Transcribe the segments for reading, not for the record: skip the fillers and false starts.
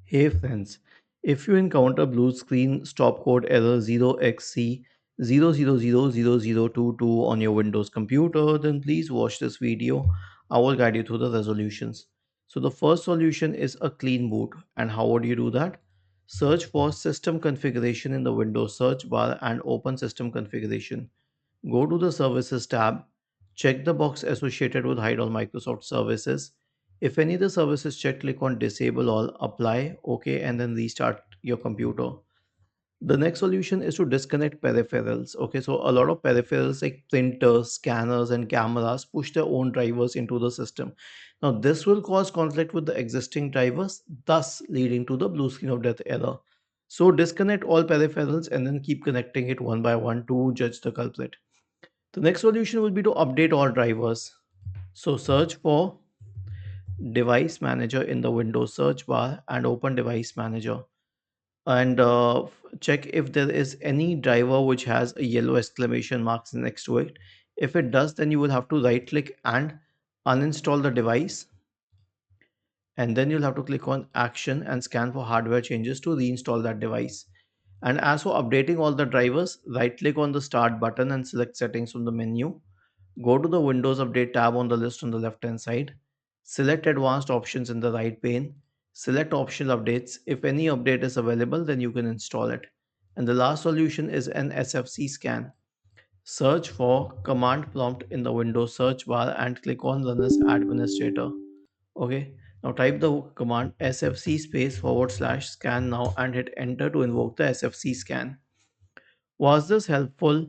Hey friends, if you encounter blue screen stop code error 0xc0000022 on your Windows computer, then please watch this video. I will guide you through the resolutions. So the first solution is a clean boot. And how would you do that? Search for system configuration in the Windows search bar and open system configuration. Go to the Services tab, check the box associated with Hide all Microsoft services. If any of the services checked, click on Disable All, Apply, OK, and then restart your computer. The next solution is to disconnect peripherals. Okay, so a lot of peripherals like printers, scanners, and cameras push their own drivers into the system. Now, this will cause conflict with the existing drivers, thus leading to the blue screen of death error. So, disconnect all peripherals and then keep connecting it one by one to judge the culprit. The next solution will be to update all drivers. So search for device manager in the Windows search bar and open device manager and check if there is any driver which has a yellow exclamation marks next to it. If it does, then you will have to right click and uninstall the device, and then you'll have to click on action and scan for hardware changes to reinstall that device. And as for updating all the drivers, right click on the start button and select settings from the menu. Go to the Windows Update tab on the list on the left hand side. Select Advanced Options in the right pane. Select Optional Updates. If any update is available, then you can install it. And the last solution is an SFC scan. Search for Command Prompt in the Windows search bar and click on Run as Administrator. Okay, now type the command sfc space forward slash scan now and hit enter to invoke the sfc scan. Was this helpful?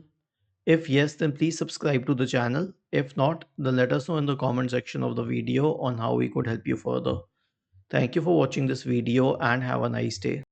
If yes, then please subscribe to the channel. If not, then let us know in the comment section of the video on how we could help you further. Thank you for watching this video and have a nice day.